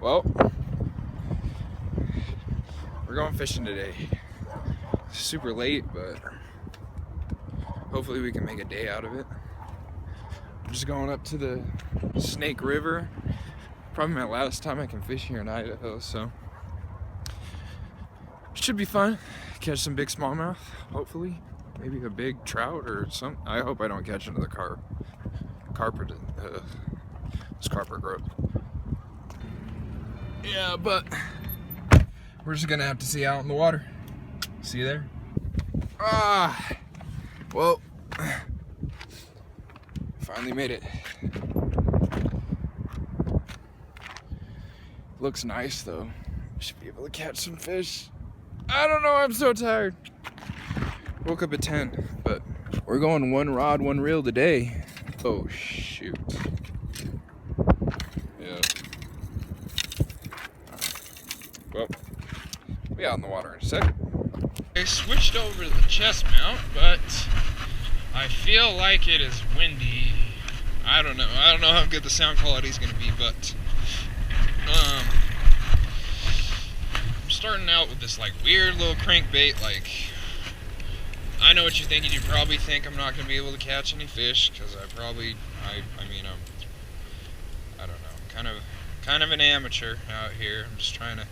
Well, we're going fishing today. It's super late, but hopefully we can make a day out of it. I'm just going up to the Snake River. Probably my last time I can fish here in Idaho, so it should be fun. Catch some big smallmouth, hopefully. Maybe a big trout or something. I hope I don't catch another carp. It's carper growth. Yeah, but we're just gonna have to see out in the water. See you there. Well, finally made it. Looks nice though. Should be able to catch some fish. I don't know, I'm so tired. Woke up at 10, but we're going one rod, one reel today. Oh shoot. Yeah. Well, we'll be out in the water in a second. I switched over to the chest mount, but I feel like it is windy. I don't know how good the sound quality is going to be, but I'm starting out with this like weird little crankbait. Like, I know what you're thinking. You probably think I'm not going to be able to catch any fish because I don't know. I'm kind of an amateur out here. I'm just trying to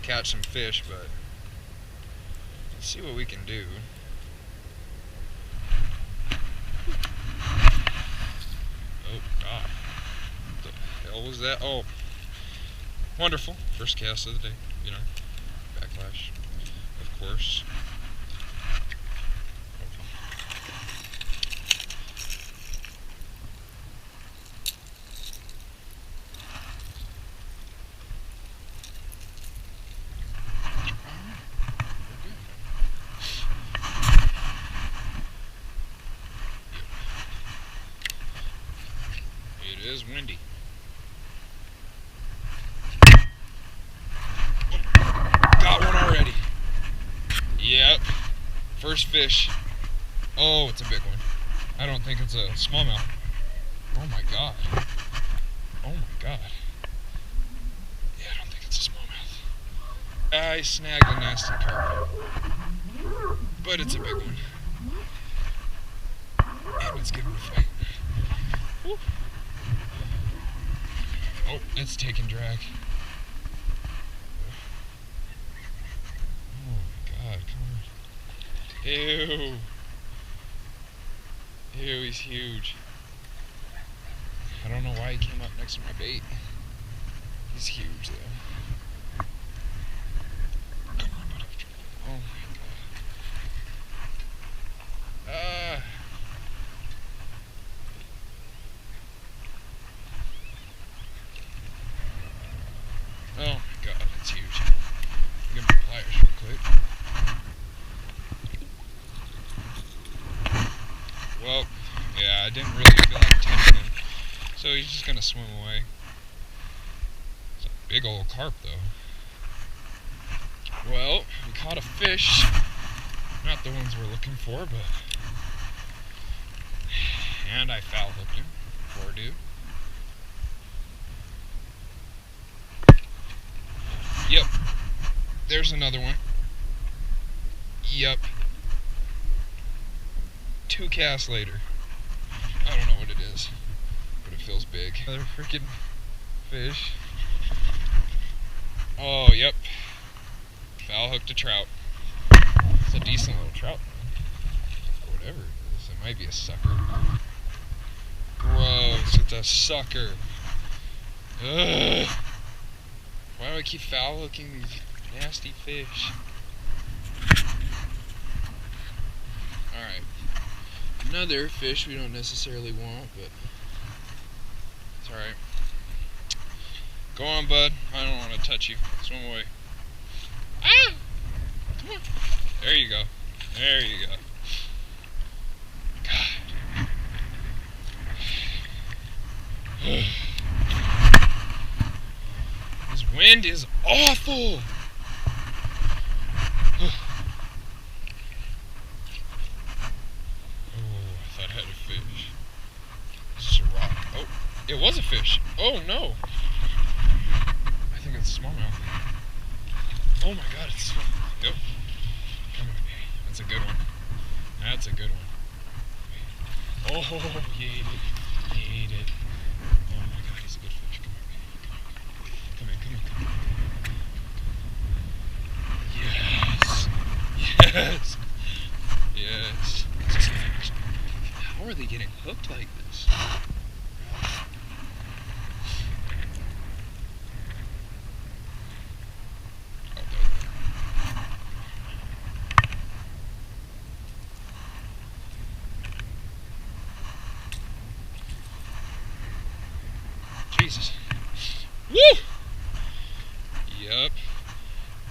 catch some fish, but let's see what we can do. Oh God, what the hell was that? Oh, wonderful. First cast of the day, backlash, of course. It is windy. Got one already. Yep. First fish. Oh, it's a big one. I don't think it's a smallmouth. Oh my God. Oh my God. Yeah, I don't think it's a smallmouth. I snagged a nasty carp. But it's a big one. And it's giving a fight. Woo. Oh, it's taking drag. Oh my God, come on. Ew. Ew, he's huge. I don't know why he came up next to my bait. He's huge though. Come on, buddy. Oh my God. Oh my God, that's huge. Give him the pliers real quick. Well, yeah, I didn't really feel like touching him, so he's just gonna swim away. It's a big old carp though. Well, we caught a fish. Not the ones we're looking for, but... And I foul hooked him. Poor dude. Yep. There's another one. Yep. 2 casts later. I don't know what it is, but it feels big. Another freaking fish. Oh, yep. Foul hooked a trout. It's a decent little trout, man. Whatever it is. It might be a sucker. Gross. It's a sucker. Ugh. Why do I keep foul hooking these nasty fish? Alright. Another fish we don't necessarily want, but it's alright. Go on, bud. I don't want to touch you. Swim away. Ah! Come on. There you go. There you go. God. This wind is awful. I thought I had a fish. This is a rock. Oh, it was a fish. Oh no. it's smallmouth. Oh my god, it's smallmouth. Yep. Come here, baby. That's a good one. That's a good one. Oh, he ate it. He ate it. Oh my god, he's a good fish. Come here, baby. Come here, come here, come here. Yes. Yes. Yes. How are they getting hooked like this? Jesus. Woo! Yep.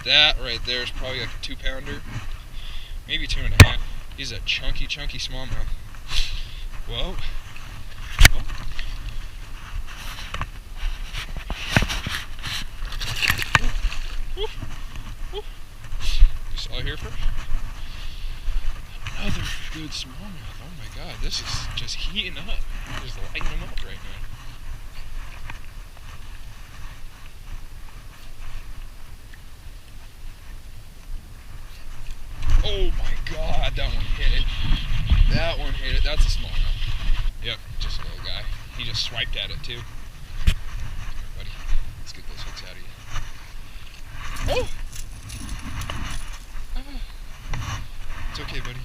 That right there is probably like a 2-pounder. Maybe 2.5. He's a chunky, chunky smallmouth. Whoa. Oh. Woo. Woo. You saw here first? Another good smallmouth. Oh my god, this is just heating up. Just lighting them up right now. Oh my god, that one hit it. That one hit it. That's a smallmouth. Yep, just a little guy. He just swiped at it too. Come here, buddy. Let's get those hooks out of you. Oh! It's okay, buddy.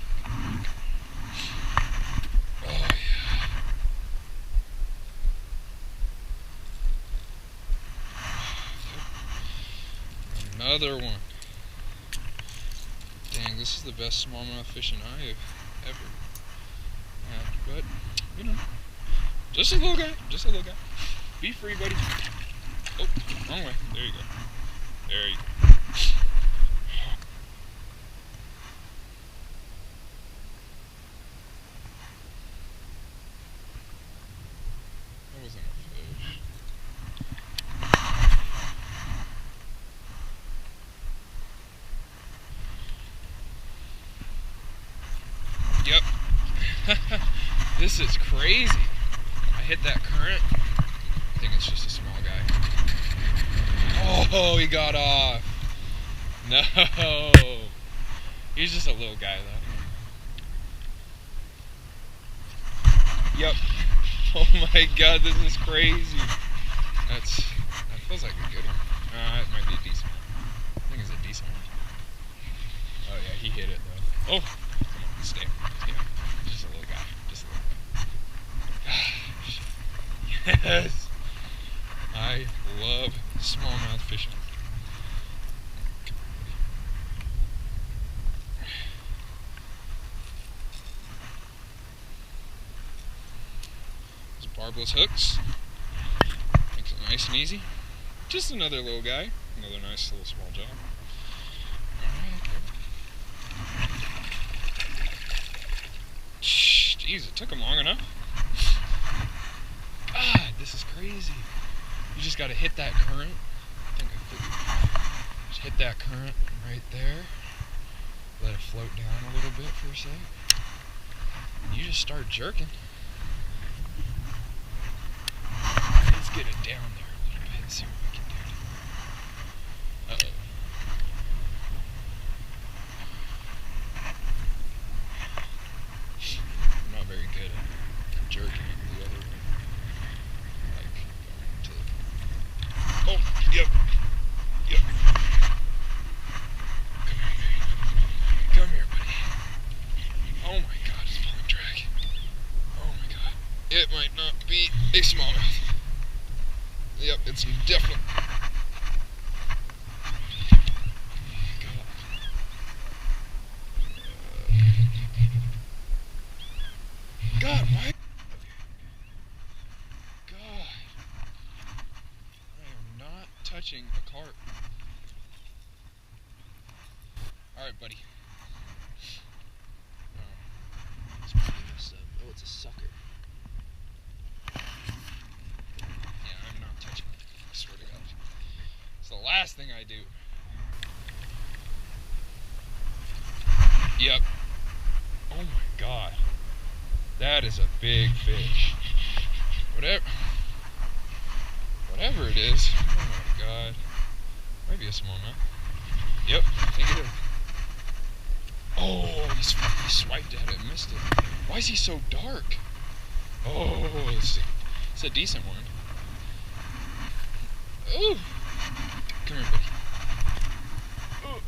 Oh yeah. Another one. Dang, this is the best smallmouth fishing I have ever had. But, you know, just a little guy. Just a little guy. Be free, buddy. Oh, wrong way. There you go. There you go. That wasn't a fish. Yep. This is crazy. I hit that current. I think it's just a small guy. Oh, he got off. No. He's just a little guy though. Yep. Oh my god, this is crazy. That feels like a good one. It might be a decent one. I think it's a decent one. Oh yeah, he hit it though. Oh, come on, stay. Yeah, just a little guy. Just a little guy. Yes. I love smallmouth fishing. Those barbless hooks. Makes it nice and easy. Just another little guy. Another nice little small job. Jeez, it took him long enough. God, this is crazy. You just gotta hit that current. I think I figured. Just hit that current right there. Let it float down a little bit for a sec. And you just start jerking. Let's get it down there a little bit and see what we can do. Uh-oh. I'm not very good at jerking it the other way. Like going to the... Oh, yep. Yep. Come here, buddy. Oh my god, it's pulling drag. Oh my god. It might not be a smallmouth. Yep, it's definitely... God, why? God. I am not touching a carp. Alright, buddy. It's probably messed up. Oh, it's a sucker. Yeah, I'm not touching it. I swear to God. It's the last thing I do. Yep. Oh my god. That is a big fish. Whatever it is. Oh my god. Might be a smallmouth. Yep, I think it is. Oh, he swiped at it and missed it. Why is he so dark? Oh, it's a decent one. Ooh. Come here, buddy. Oh.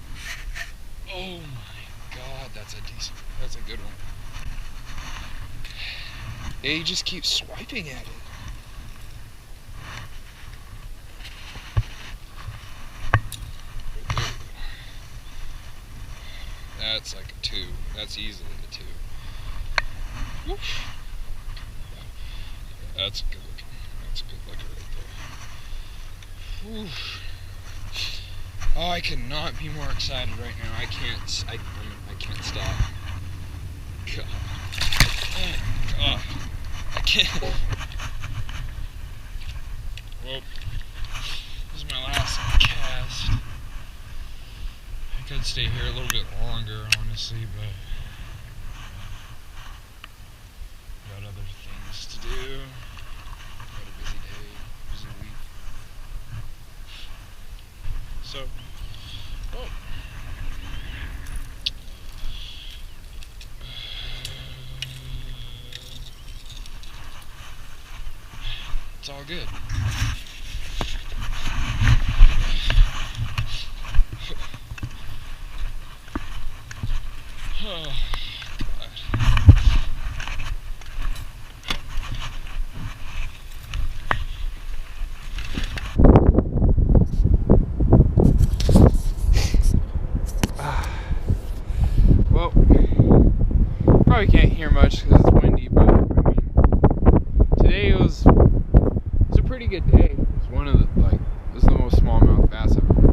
Oh my God, that's a good one. Yeah, he just keeps swiping at it. That's like a 2. That's easily a 2. Woof. That's good looking. That's a good looker right there. Oof. Oh, I cannot be more excited right now. I can't stop. God. Oh my God. I can't. Well, this is my last cast. I could stay here a little bit longer, honestly, but got other things to do. Got a busy day, busy week. So, oh. It's all good. Oh, God. Well, probably can't hear much because it's windy, but I mean, today it was a pretty good day. It's one of the, this is the most smallmouth bass I've ever